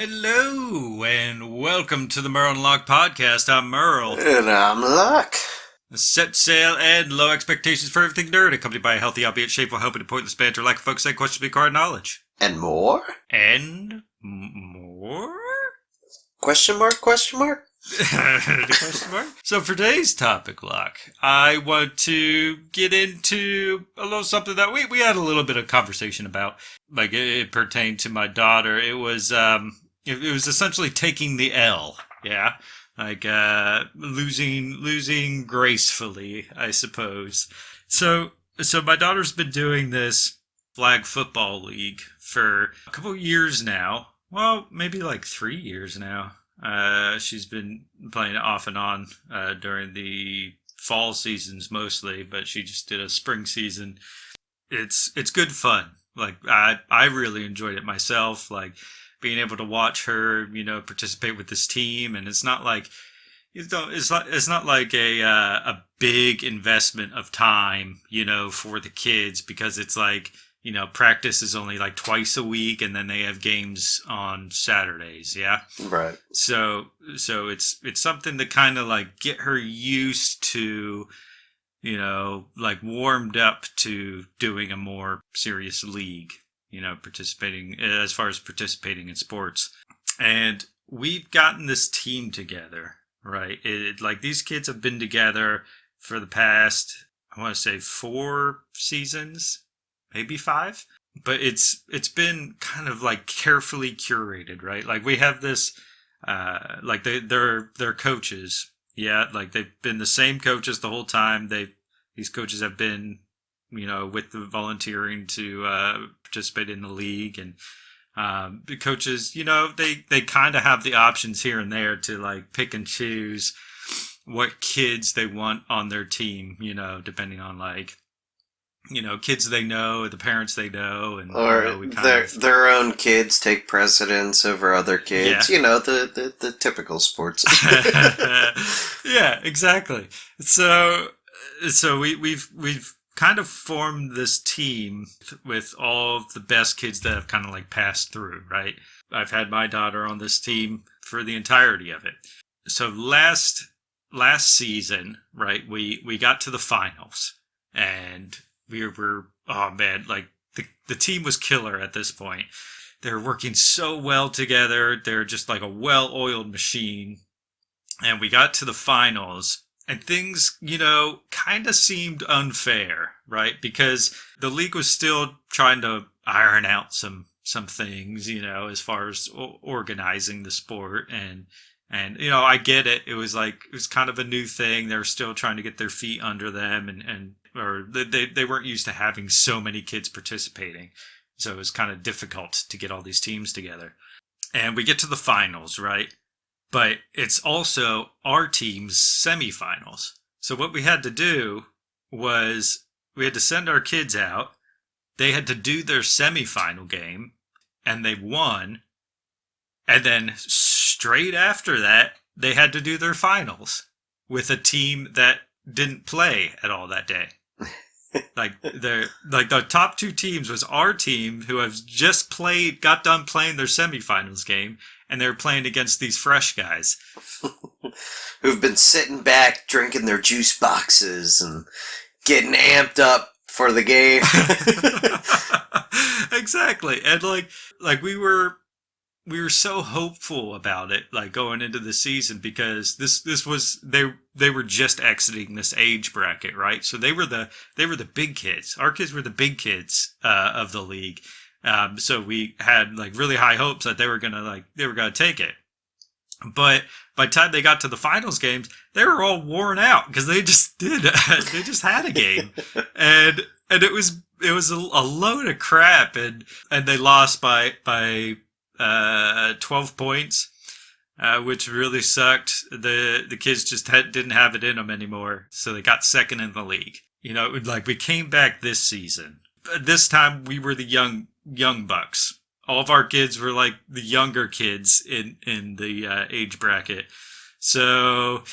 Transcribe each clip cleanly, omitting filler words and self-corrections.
Hello and welcome to the Merle and Locke podcast. I'm Merle. And I'm Luck. Set sail and low expectations for everything nerd, accompanied by a healthy, albeit shameful, helping to pointless banter, lack of focus, and questions required knowledge. And more? And more? Question mark, question mark? Question mark? So for today's topic, Locke, I want to get into a little something that we had a little bit of conversation about. Like it pertained to my daughter. It was essentially taking the L. Yeah. Like losing gracefully, I suppose. So my daughter's been doing this flag football league for a couple of years now. Well, maybe like 3 years now. She's been playing it off and on during the fall seasons mostly, but she just did a spring season. It's good fun. Like I really enjoyed it myself. Like being able to watch her, participate with this team, and it's not like it's not like a big investment of time, for the kids, because it's like, practice is only like twice a week, and then they have games on Saturdays. Yeah. Right. So it's something to kind of like get her used to, like warmed up to doing a more serious league, participating as far as participating in sports. And we've gotten this team together, right? Like these kids have been together for the past, I want to say 4 seasons, maybe 5. But it's been kind of like carefully curated, right? Like we have this, like they're coaches. Yeah, like they've been the same coaches the whole time. These coaches have been, with the volunteering to participate in the league, and the coaches, they kind of have the options here and there to like pick and choose what kids they want on their team, depending on like, kids they know, the parents they know, and or we their own kids take precedence over other kids. Yeah. The typical sports. Yeah, exactly. So we've kind of formed this team with all of the best kids that have kind of like passed through, right? I've had my daughter on this team for the entirety of it. So last season, right, we got to the finals, and we were, oh man, like the team was killer at this point. They're working so well together. They're just like a well-oiled machine. And we got to the finals, and things, kind of seemed unfair, right? Because the league was still trying to iron out some things, as far as organizing the sport. And I get it. It was kind of a new thing. They were still trying to get their feet under them, or they weren't used to having so many kids participating. So it was kind of difficult to get all these teams together. And we get to the finals, right? But it's also our team's semifinals. So what we had to do was we had to send our kids out. They had to do their semifinal game, and they won. And then straight after that, they had to do their finals with a team that didn't play at all that day. Like the top 2 teams was our team, who have just got done playing their semifinals game, and they're playing against these fresh guys who've been sitting back drinking their juice boxes and getting amped up for the game. Exactly. And like we were so hopeful about it, like going into the season, because this was they were just exiting this age bracket, right? So they were the big kids. Our kids were the big kids of the league. So we had like really high hopes that they were gonna take it. But by the time they got to the finals games, they were all worn out because they just had a game, and it was a load of crap, and they lost by 12 points, which really sucked. The kids just didn't have it in them anymore, so they got second in the league. Like we came back this season. This time we were the young bucks. All of our kids were like the younger kids in the age bracket. So,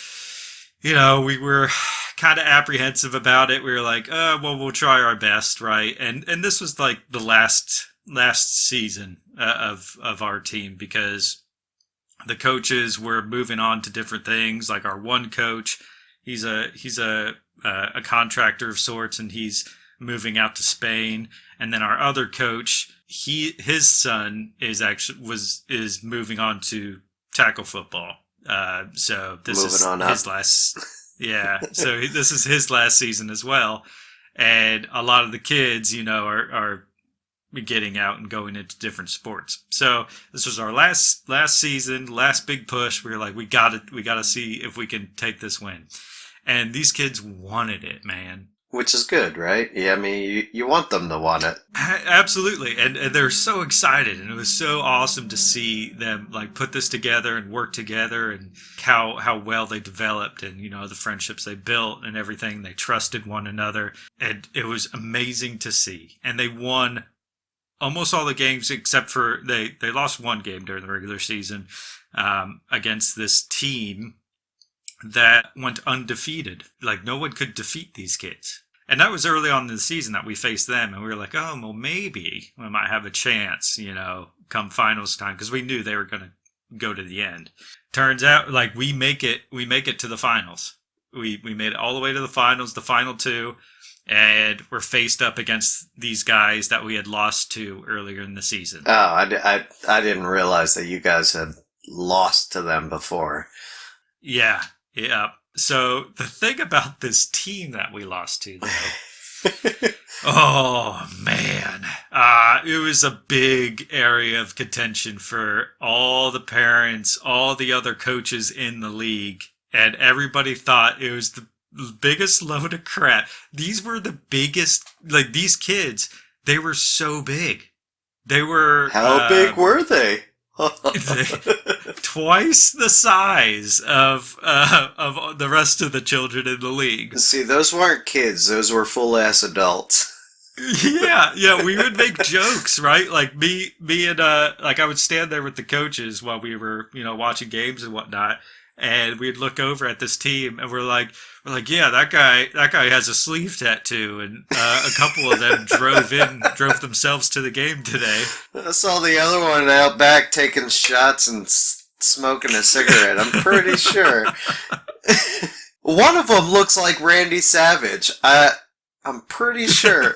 we were kind of apprehensive about it. We were like, well, we'll try our best, right? And this was like the last last season of our team because the coaches were moving on to different things. Like our one coach, he's a contractor of sorts, and he's moving out to Spain. And then our other coach, his son is moving on to tackle football. So this Moving is on his up. last. Yeah, so this is his last season as well, and a lot of the kids, are getting out and going into different sports. So this was our last season, last big push. We were like, we gotta see if we can take this win, and these kids wanted it, man. Which is good, right? Yeah, I mean, you want them to want it. Absolutely, and they're so excited, and it was so awesome to see them like put this together and work together, and how well they developed, and the friendships they built and everything. They trusted one another, and it was amazing to see. And they won almost all the games except for they lost one game during the regular season against this team that went undefeated. Like no one could defeat these kids. And that was early on in the season that we faced them, and we were like, oh, well, maybe we might have a chance, come finals time, because we knew they were going to go to the end. Turns out, like, we make it to the finals. We made it all the way to the finals, the final two, and we're faced up against these guys that we had lost to earlier in the season. Oh, I didn't realize that you guys had lost to them before. Yeah. So the thing about this team that we lost to, though, oh man, it was a big area of contention for all the parents, all the other coaches in the league, and everybody thought it was the biggest load of crap. These were the biggest, like these kids, they were so big. They were How big were they? Twice the size of the rest of the children in the league. See, those weren't kids; those were full-ass adults. Yeah, we would make jokes, right? Like me and like I would stand there with the coaches while we were, watching games and whatnot, and we'd look over at this team, and we're like, yeah, that guy has a sleeve tattoo, and a couple of them drove themselves to the game today. I saw the other one out back taking shots and smoking a cigarette. I'm pretty sure. One of them looks like Randy Savage. I'm pretty sure.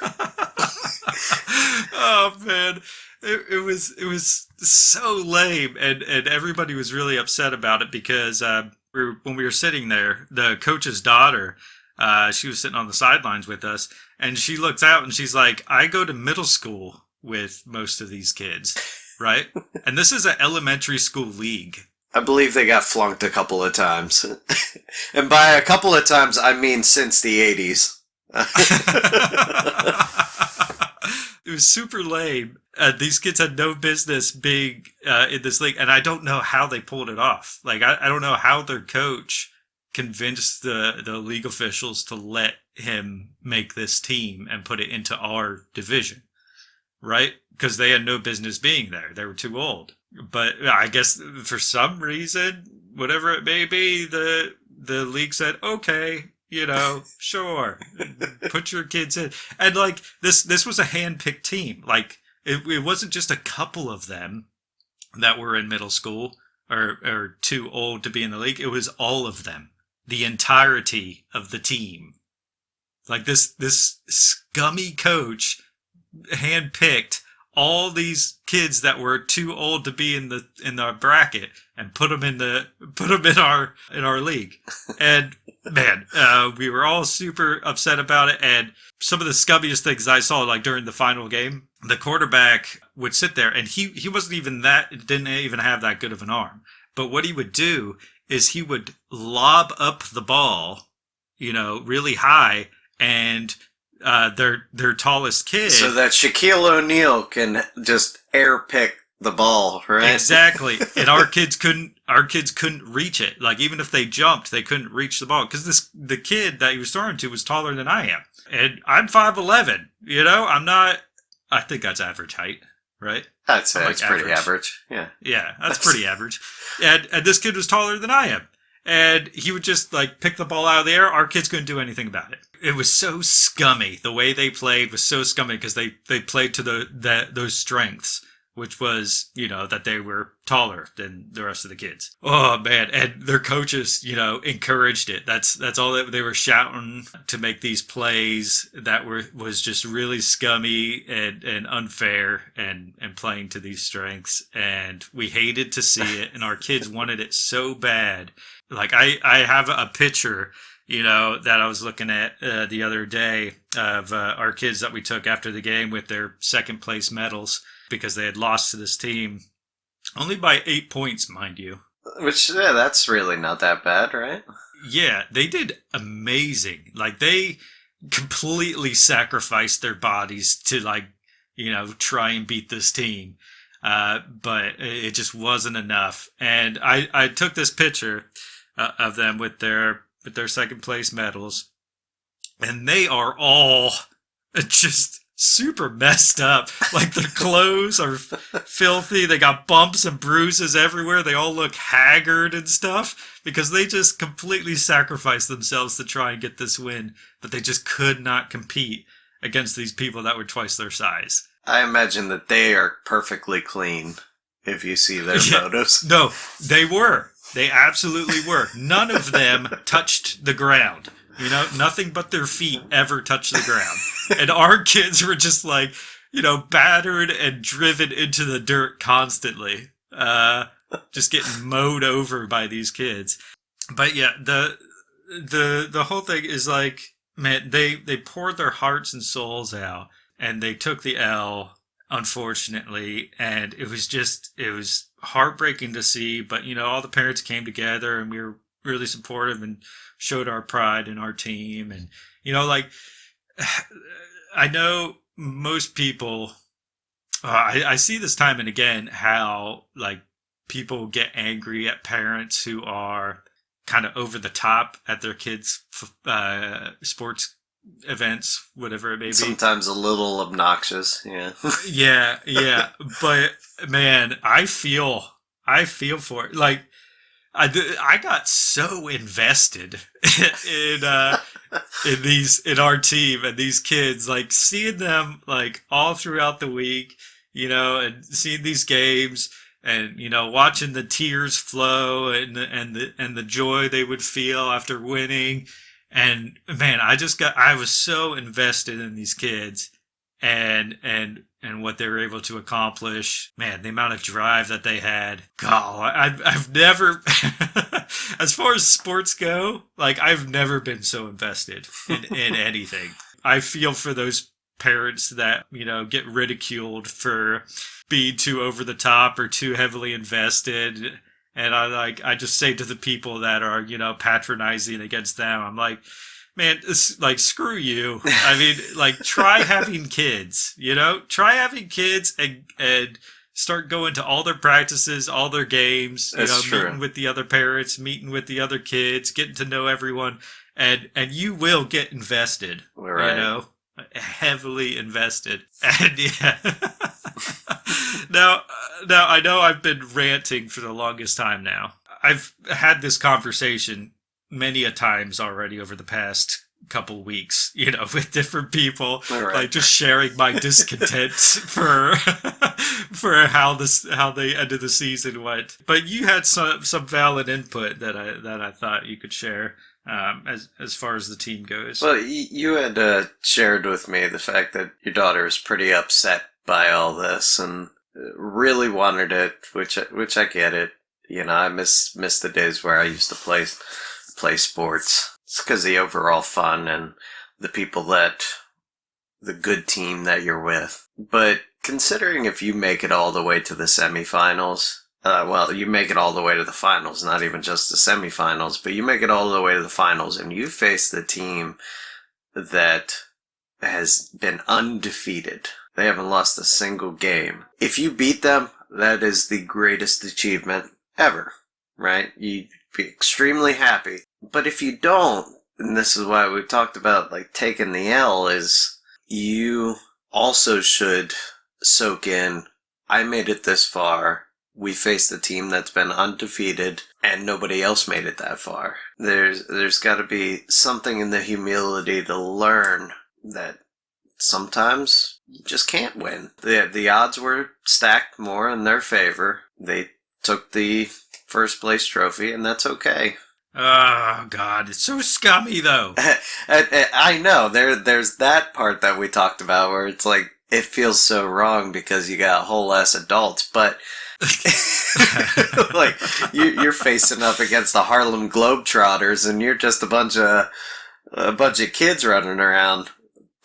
Oh man, it was so lame, and everybody was really upset about it because when we were sitting there, the coach's daughter, she was sitting on the sidelines with us, and she looks out and she's like, I go to middle school with most of these kids, right? And this is an elementary school league. I believe they got flunked a couple of times. And by a couple of times, I mean since the 80s. It was super lame. These kids had no business being in this league, and I don't know how they pulled it off. Like, I don't know how their coach convinced the league officials to let him make this team and put it into our division, right? Because they had no business being there. They were too old. But I guess for some reason, whatever it may be, the league said, okay, sure, put your kids in. And like this was a hand-picked team. Like it wasn't just a couple of them that were in middle school or too old to be in the league. It was all of them, the entirety of the team. Like this scummy coach handpicked all these kids that were too old to be in the bracket and put them in our league. And man, we were all super upset about it. And some of the scummiest things I saw, like during the final game, the quarterback would sit there, and he didn't even have that good of an arm. But what he would do is he would lob up the ball, really high, and their tallest kid. So that Shaquille O'Neal can just air pick the ball, right? Exactly. And our kids couldn't reach it. Like even if they jumped, they couldn't reach the ball because the kid that he was throwing to was taller than I am. And I'm 5'11". I'm not. I think that's average height, right? I'd say it's pretty average. Yeah. Yeah, that's pretty average. And this kid was taller than I am. and he would just like pick the ball out of the air. Our kids couldn't do anything about it. It was so scummy. The way they played was so scummy because they played to those strengths, which was, that they were taller than the rest of the kids. Oh man. And their coaches, encouraged it. That's all that they were shouting to make these plays that was just really scummy and unfair and playing to these strengths. And we hated to see it. And our kids wanted it so bad. Like I have a picture, that I was looking at the other day of our kids that we took after the game with their second place medals, because they had lost to this team only by 8 points, mind you. Which, yeah, that's really not that bad, right? Yeah, they did amazing. Like, they completely sacrificed their bodies to, try and beat this team. But it just wasn't enough. And I took this picture of them with their second place medals, and they are all just super messed up. Like, their clothes are filthy. They got bumps and bruises everywhere. They all look haggard and stuff because they just completely sacrificed themselves to try and get this win, but they just could not compete against these people that were twice their size. I imagine that they are perfectly clean if you see their photos. No, they were. They absolutely were. None of them touched the ground. Nothing but their feet ever touched the ground. And our kids were just like, battered and driven into the dirt constantly. Just getting mowed over by these kids. But yeah, the whole thing is like, man, they poured their hearts and souls out, and they took the L, unfortunately, and it was heartbreaking to see, but all the parents came together and we were really supportive and showed our pride in our team. And I know most people, I see this time and again how people get angry at parents who are kind of over the top at their kids' sports events, whatever it may be. Sometimes a little obnoxious, yeah. yeah. But man, I feel for it. Like, I got so invested in our team and these kids, like seeing them like all throughout the week, and seeing these games and watching the tears flow and the joy they would feel after winning. And man, I was so invested in these kids and what they were able to accomplish. Man, the amount of drive that they had. God, I've never, as far as sports go, I've never been so invested in anything. I feel for those parents that, get ridiculed for being too over the top or too heavily invested. And I just say to the people that are, patronizing against them, I'm like, man, screw you. I mean, try having kids, try having kids and start going to all their practices, all their games, meeting with the other parents, meeting with the other kids, getting to know everyone. And you will get invested, right. Heavily invested. And yeah. Now I know I've been ranting for the longest time now. I've had this conversation many a times already over the past couple weeks, with different people, right. Just sharing my discontent for how the end of the season went. But you had some valid input that I thought you could share. As far as the team goes. Well, you had shared with me the fact that your daughter was pretty upset by all this and really wanted it, which I get it. I miss the days where I used to play sports. It's because the overall fun and the people the good team that you're with. But considering if you make it all the way to the semifinals. You make it all the way to the finals, not even just the semifinals, but you make it all the way to the finals, and you face the team that has been undefeated. They haven't lost a single game. If you beat them, that is the greatest achievement ever, right? You'd be extremely happy. But if you don't, and this is why we talked about taking the L, is you also should soak in, I made it this far. We faced a team that's been undefeated, and nobody else made it that far. There's got to be something in the humility to learn that sometimes you just can't win. The odds were stacked more in their favor. They took the first place trophy, and that's okay. Oh God, it's so scummy though. I know there's that part that we talked about where it's like it feels so wrong because you got whole ass adults, but like you're facing up against the Harlem Globetrotters, and you're just a bunch of kids running around.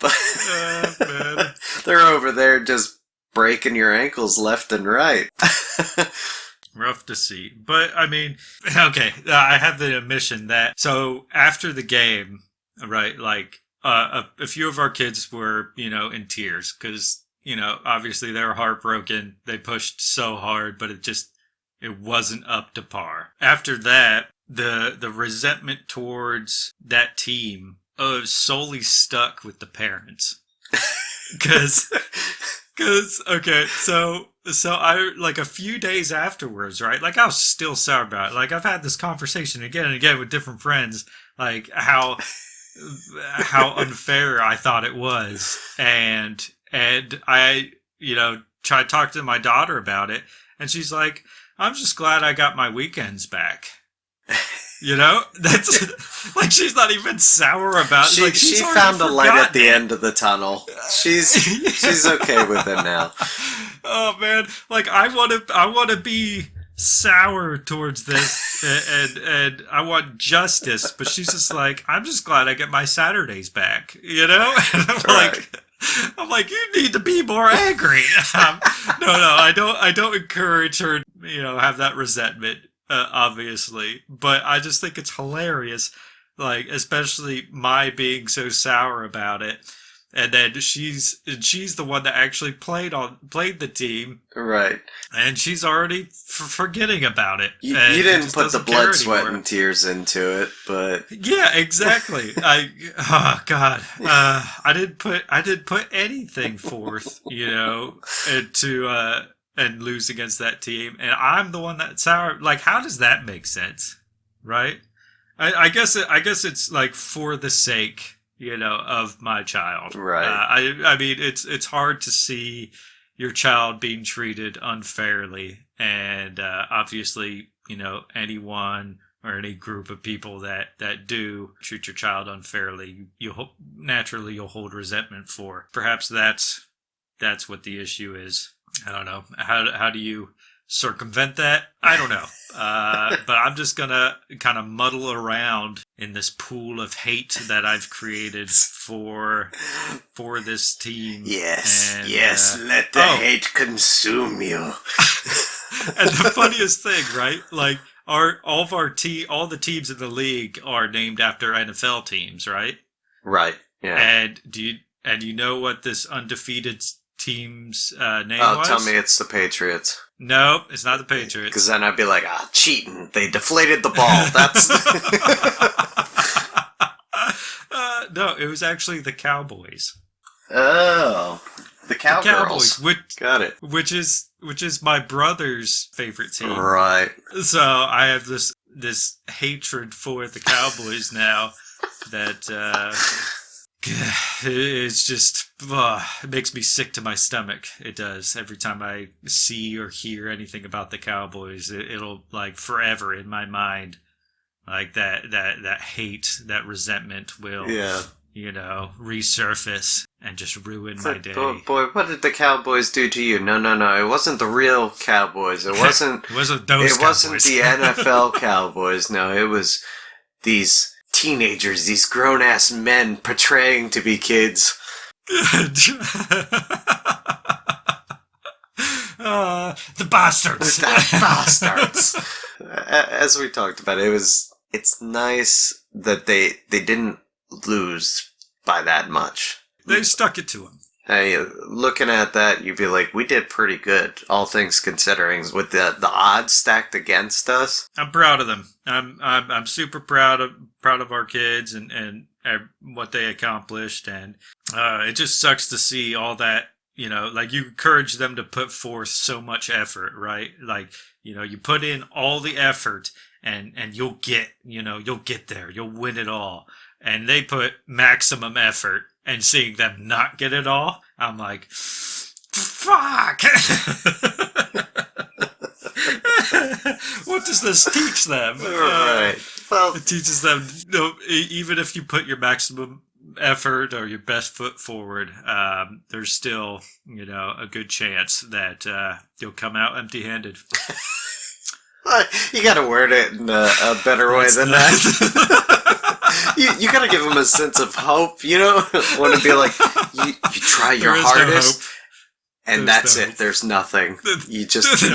But Man. they're over there just breaking your ankles left and right. Rough to see. But, I mean, okay, I have the admission that, so after the game, right, like, a few of our kids were, in tears, because, obviously they were heartbroken. They pushed so hard, but it wasn't up to par. After that, the resentment towards that team solely stuck with the parents. Because okay, so I, like, a few days afterwards, right, like, I was still sour about it. Like, I've had this conversation again and again with different friends, like, how unfair I thought it was, and I, tried to talk to my daughter about it, and she's like, I'm just glad I got my weekends back. That's like, she's not even sour about it. She found a light at the end of the tunnel. She's okay with it now. Oh man, like, I want to be sour towards this, and I want justice, but she's just like, I'm just glad I get my Saturdays back, And I'm like, you need to be more angry. No, I don't encourage her, have that resentment. Obviously, but I just think it's hilarious, like, especially my being so sour about it, and then she's the one that actually played the team, right? And she's already forgetting about it. You didn't put the blood, sweat, and tears into it, but yeah, exactly. Oh God, I didn't put anything forth, and lose against that team, and I'm the one that's sour. Like, how does that make sense, right? I guess it's like for the sake, of my child, right? I mean, it's hard to see your child being treated unfairly, and obviously, anyone or any group of people that do treat your child unfairly, you'll hold resentment for. Perhaps that's what the issue is. I don't know. How do you circumvent that? I don't know. But I'm just gonna kind of muddle around in this pool of hate that I've created for this team. Yes, let the hate consume you. And the funniest thing, right? Like, all the teams in the league are named after NFL teams, right? Right. Yeah. And do you know what this undefeated team's name was? Tell me it's the Patriots. No, it's not the Patriots. Because then I'd be like, cheating. They deflated the ball. That's... No, it was actually the Cowboys. Oh. The Cowgirls. Got it. Which is my brother's favorite team. Right. So I have this hatred for the Cowboys now that... it's just, it makes me sick to my stomach. It does. Every time I see or hear anything about the Cowboys, it'll, like, forever in my mind, like, that hate, that resentment will, resurface and just ruin my day. Boy, what did the Cowboys do to you? No. It wasn't the real Cowboys. It wasn't. It wasn't those. It wasn't the NFL Cowboys. No, it was these teenagers, these grown-ass men portraying to be kids. The bastards. The bastards. As we talked about, it's nice that they didn't lose by that much. They stuck it to them. Hey, looking at that, you'd be like, we did pretty good, all things considering, with the odds stacked against us. I'm proud of them. I'm super proud of our kids and what they accomplished, and it just sucks to see all that. Like, you encourage them to put forth so much effort, right? Like, you put in all the effort, and you'll get there. You'll win it all. And they put maximum effort, and seeing them not get it all, I'm like, fuck. What does this teach them? Right. Well, it teaches them, even if you put your maximum effort or your best foot forward, there's still, a good chance that you'll come out empty-handed. you got to word it in a better way than that. you got to give them a sense of hope, Want to be like, you try your hardest, and that's it. There's nothing. You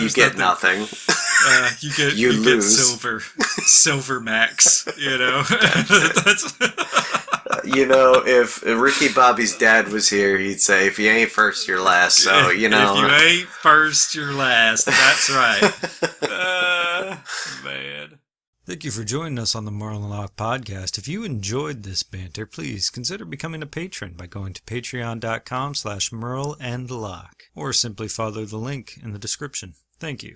get nothing. You lose. Get silver max. That's. If Ricky Bobby's dad was here, he'd say, "If you ain't first, you're last." So If you ain't first, you're last. That's right. Man. Thank you for joining us on the Merle and Locke podcast. If you enjoyed this banter, please consider becoming a patron by going to patreon.com/Merle and Locke, or simply follow the link in the description. Thank you.